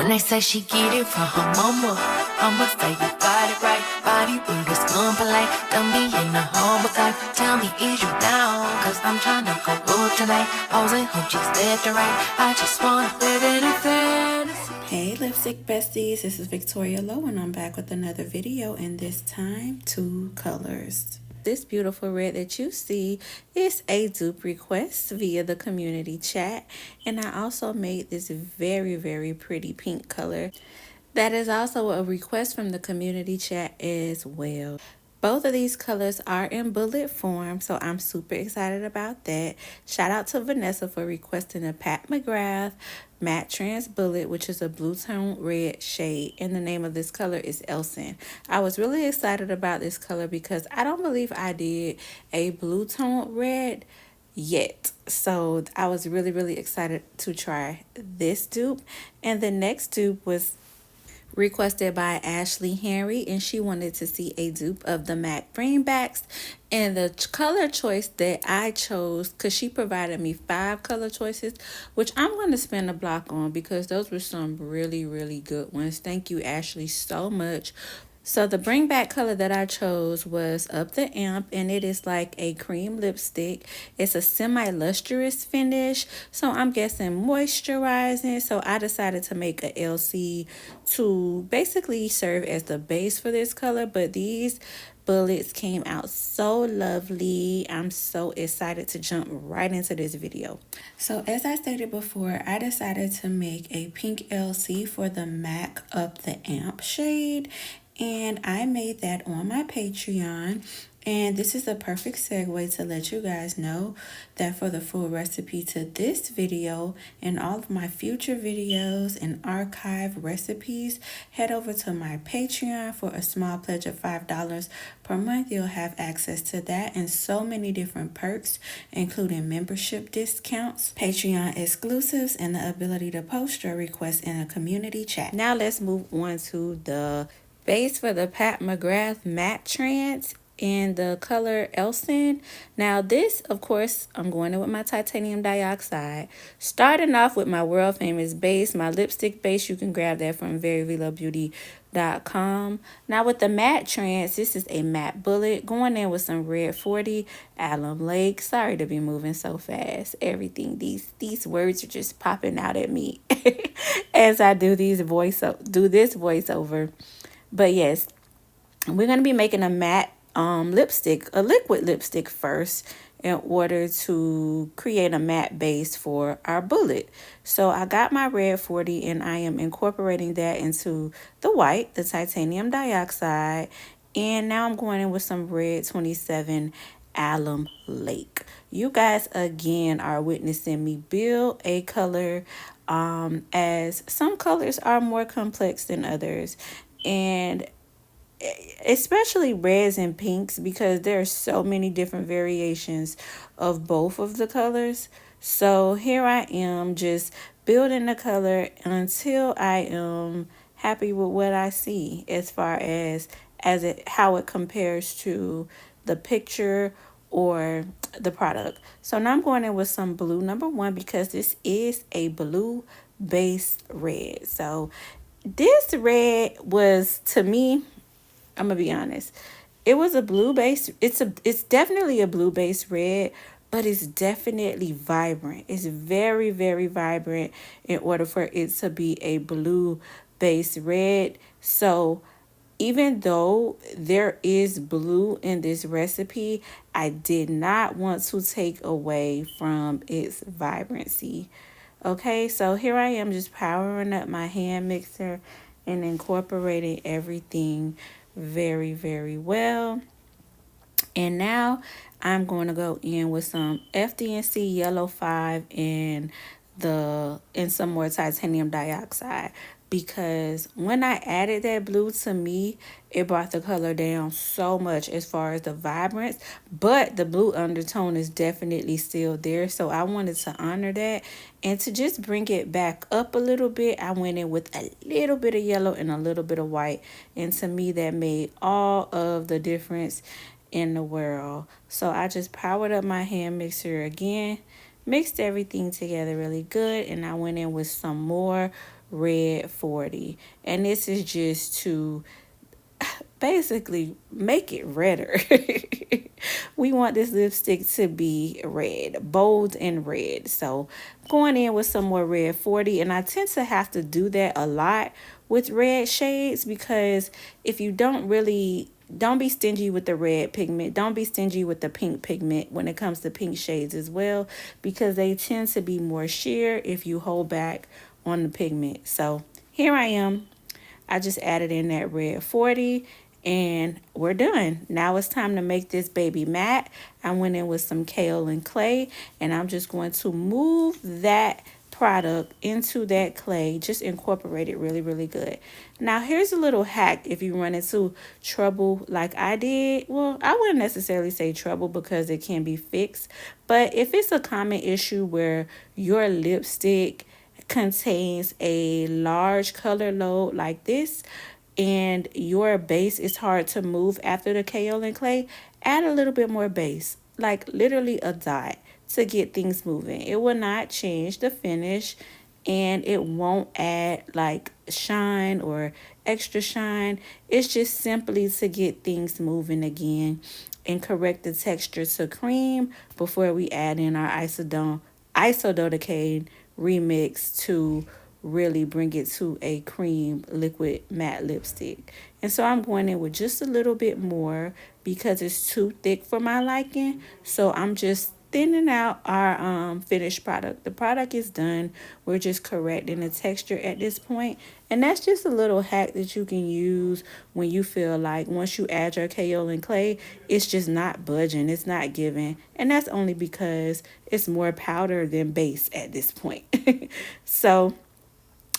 When they say she get it from her mama, I'ma say you got it right. Body with a skin polite. Don't be in the humble type. Tell me, is you down? Cause I'm tryna go good tonight. Hoes and hoochies left and right. I just wanna live in a fantasy. Hey lipstick besties, this is Victoria Lowe and I'm back with another video, and this time 2 colors. This beautiful red that you see is a dupe request via the community chat, and I also made this very pretty pink color that is also a request from the community chat as well. Both of these colors are in bullet form, so I'm super excited about that. Shout out to Vanessa for requesting a Pat McGrath Matte Trans Bullet, which is a blue tone red shade, and the name of this color is Elson. I was really excited about this color because I don't believe I did a blue tone red yet, so I was really excited to try this dupe. And the next dupe was requested by Ashley Henry, and she wanted to see a dupe of the MAC Greenbacks, and the color choice that I chose, because she provided me 5 color choices, which I'm going to spend a block on because those were some really good ones. Thank you, Ashley, so much. So the bring back color that I chose was Up the Amp, and it is like a cream lipstick. It's a semi-lustrous finish, so I'm guessing moisturizing. So I decided to make a LC to basically serve as the base for this color, but these bullets came out so lovely. I'm so excited to jump right into this video. So as I stated before, I decided to make a pink LC for the MAC Up the Amp shade, and I made that on my Patreon. And this is a perfect segue to let you guys know that for the full recipe to this video and all of my future videos and archive recipes, head over to my Patreon. For a small pledge of $5 per month, you'll have access to that and so many different perks, including membership discounts, Patreon exclusives, and the ability to post your requests in a community chat. Now let's move on to the base for the Pat McGrath Matte Trans in the color Elson. Now this, of course, I'm going in with my titanium dioxide. Starting off with my world famous base, my lipstick base. You can grab that from veryveelobeauty.com. Now with the matte trans, this is a matte bullet, going in with some red 40 alum lake. Sorry to be moving so fast. Everything, these words are just popping out at me as I do this voiceover. But yes, we're going to be making a matte lipstick, a liquid lipstick first, in order to create a matte base for our bullet. So I got my red 40 and I am incorporating that into the white, the titanium dioxide. And now I'm going in with some red 27 alum lake. You guys again are witnessing me build a color, as some colors are more complex than others, and especially reds and pinks, because there are so many different variations of both of the colors. So here I am just building the color until I am happy with what I see as far as how it compares to the picture or the product. So now I'm going in with some blue number 1 because this is a blue base red. So this red was, to me, I'm gonna be honest, it was a blue base. It's definitely a blue base red, but it's definitely vibrant. It's very vibrant in order for it to be a blue base red. So even though there is blue in this recipe, I did not want to take away from its vibrancy. Okay, so here I am just powering up my hand mixer and incorporating everything very well. And now I'm going to go in with some FD&C Yellow 5 and some more titanium dioxide, because when I added that blue, to me, it brought the color down so much as far as the vibrance, but the blue undertone is definitely still there. So I wanted to honor that, and to just bring it back up a little bit, I went in with a little bit of yellow and a little bit of white, and to me that made all of the difference in the world. So I just powered up my hand mixer again, mixed everything together really good, and I went in with some more red 40. And this is just to basically make it redder. We want this lipstick to be red, bold and red. So going in with some more red 40, and I tend to have to do that a lot with red shades, because if you don't be stingy with the red pigment. Don't be stingy with the pink pigment when it comes to pink shades as well, because they tend to be more sheer if you hold back on the pigment. So here I am. I just added in that red 40 and we're done. Now it's time to make this baby matte. I went in with some kaolin clay, and I'm just going to move that product into that clay. Just incorporate it really, really good. Now here's a little hack if you run into trouble like I did. Well, I wouldn't necessarily say trouble because it can be fixed, but if it's a common issue where your lipstick contains a large color load like this, and your base is hard to move after the kaolin clay, add a little bit more base, like literally a dot, to get things moving. It will not change the finish, and it won't add like shine or extra shine. It's just simply to get things moving again and correct the texture to cream before we add in our isododecane remix to really bring it to a cream liquid matte lipstick. And so I'm going in with just a little bit more because it's too thick for my liking. So I'm just thinning out our finished product. The product is done. We're just correcting the texture at this point. And that's just a little hack that you can use when you feel like once you add your kaolin clay, it's just not budging. It's not giving. And that's only because it's more powder than base at this point. So,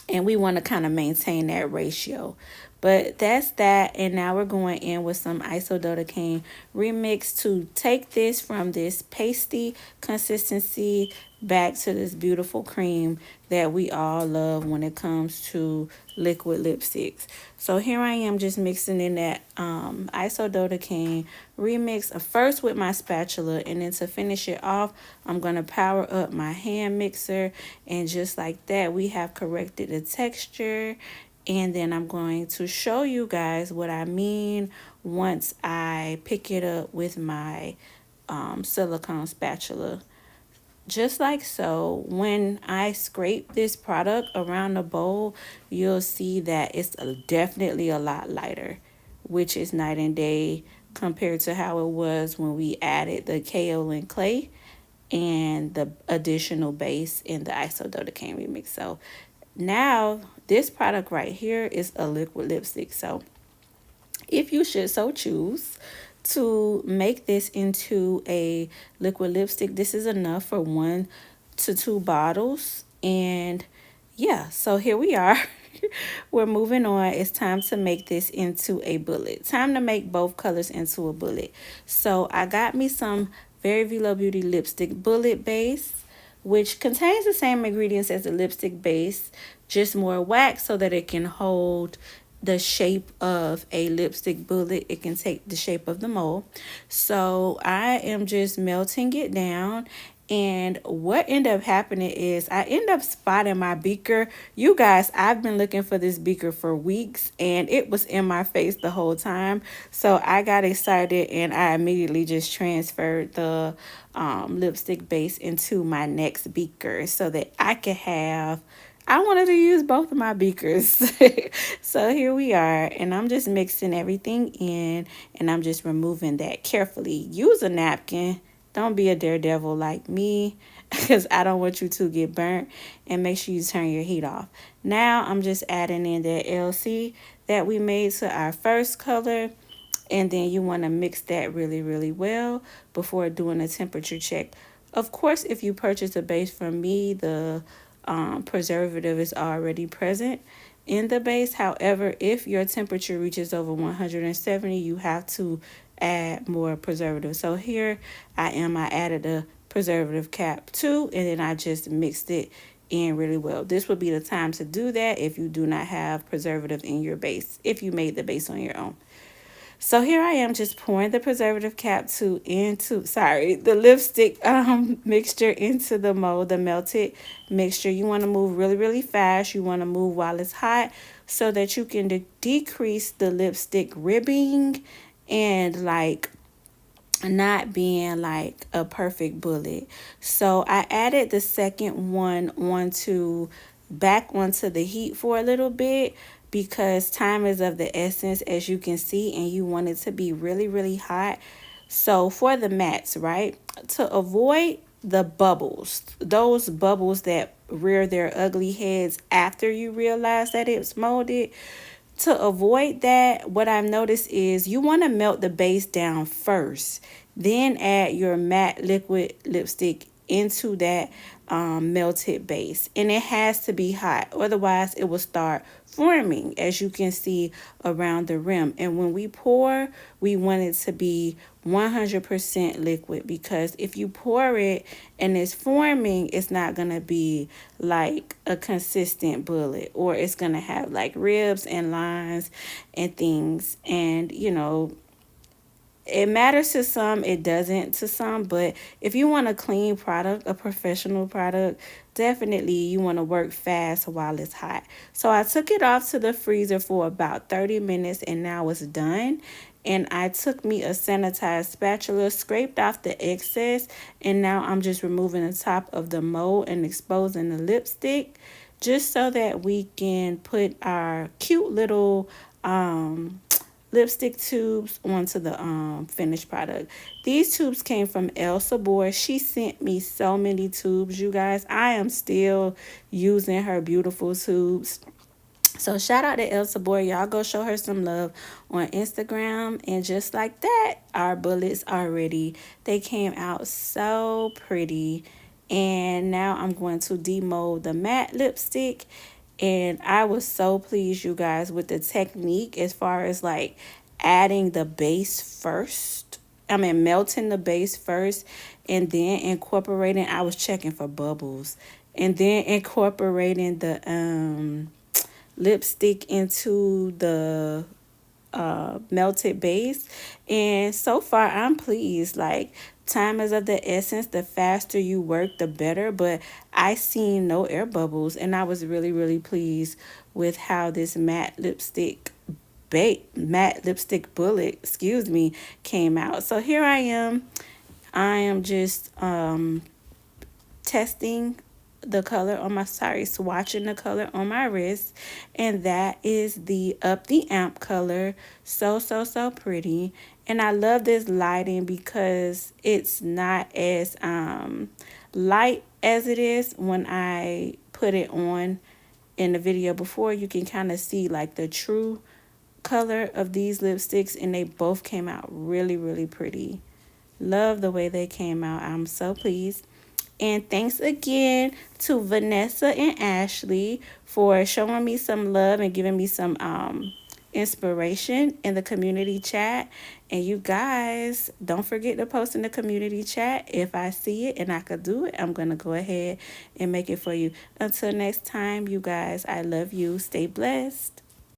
and we want to kind of maintain that ratio. But that's that, and now we're going in with some isododecane remix to take this from this pasty consistency back to this beautiful cream that we all love when it comes to liquid lipsticks. So here I am just mixing in that isododecane remix first with my spatula, and then to finish it off, I'm going to power up my hand mixer, and just like that, we have corrected the texture. And then I'm going to show you guys what I mean once I pick it up with my silicone spatula. Just like so, when I scrape this product around the bowl, you'll see that it's definitely a lot lighter, which is night and day compared to how it was when we added the kaolin clay and the additional base in the isododecane remix. So now this product right here is a liquid lipstick. So if you should so choose to make this into a liquid lipstick, this is enough for 1 to 2 bottles. And yeah, so here we are. We're moving on. It's time to make this into a bullet. Time to make both colors into a bullet. So I got me some Very Veelo Beauty lipstick bullet base, which contains the same ingredients as the lipstick base, just more wax so that it can hold the shape of a lipstick bullet. It can take the shape of the mold. So I am just melting it down. And what ended up happening is I end up spotting my beaker. You guys, I've been looking for this beaker for weeks, and it was in my face the whole time. So I got excited, and I immediately just transferred the lipstick base into my next beaker so that I could have, I wanted to use both of my beakers. So here we are, and I'm just mixing everything in, and I'm just removing that carefully. Use a napkin. Don't be a daredevil like me, because I don't want you to get burnt. And make sure you turn your heat off. Now I'm just adding in that LC that we made to our first color. And then you want to mix that really, really well before doing a temperature check. Of course, if you purchase a base from me, the preservative is already present in the base. However, if your temperature reaches over 170, you have to add more preservative. So here I added a preservative cap too, and then I just mixed it in really well. This would be the time to do that if you do not have preservative in your base, if you made the base on your own. So here I am just pouring the preservative cap the lipstick mixture into the mold, the melted mixture. You want to move really, really fast. You want to move while it's hot so that you can decrease the lipstick ribbing and like not being like a perfect bullet. So I added the second one back onto the heat for a little bit because time is of the essence, as you can see, and you want it to be really, really hot. So for the mattes, right, to avoid the bubbles, those bubbles that rear their ugly heads after you realize that it's molded, to avoid that, what I've noticed is you want to melt the base down first, then add your matte liquid lipstick into that melted base. And it has to be hot, otherwise it will start forming, as you can see around the rim. And when we pour, we want it to be 100% liquid, because if you pour it and it's forming, it's not going to be like a consistent bullet, or it's going to have like ribs and lines and things. And you know, it matters to some, it doesn't to some. But if you want a clean product, a professional product, definitely you want to work fast while it's hot. So I took it off to the freezer for about 30 minutes, and now it's done. And I took me a sanitized spatula, scraped off the excess, and now I'm just removing the top of the mold and exposing the lipstick, just so that we can put our cute little lipstick tubes onto the finished product. These tubes came from Elsa Boy. She sent me so many tubes, you guys. I am still using her beautiful tubes. So shout out to Elsa Boy. Y'all go show her some love on Instagram. And just like that, our bullets are ready. They came out so pretty. And now I'm going to demold the matte lipstick. And I was so pleased, you guys, with the technique as far as like adding the base first. I mean, melting the base first and then incorporating. I was checking for bubbles and then incorporating the lipstick into the melted base. And so far I'm pleased. Like, time is of the essence. The faster you work, the better. But I seen no air bubbles, and I was really, really pleased with how this matte lipstick bullet, came out. So here I am. I am just testing the color on my, swatching the color on my wrist. And that is the Up the Amp color. So, so, so pretty. And I love this lighting because it's not as light as it is when I put it on in the video before. You can kind of see like the true color of these lipsticks, and they both came out really, really pretty. Love the way they came out. I'm so pleased. And thanks again to Vanessa and Ashley for showing me some love and giving me some inspiration in the community chat. And you guys, don't forget to post in the community chat. If I see it and I could do it, I'm going to go ahead and make it for you. Until next time, you guys, I love you. Stay blessed.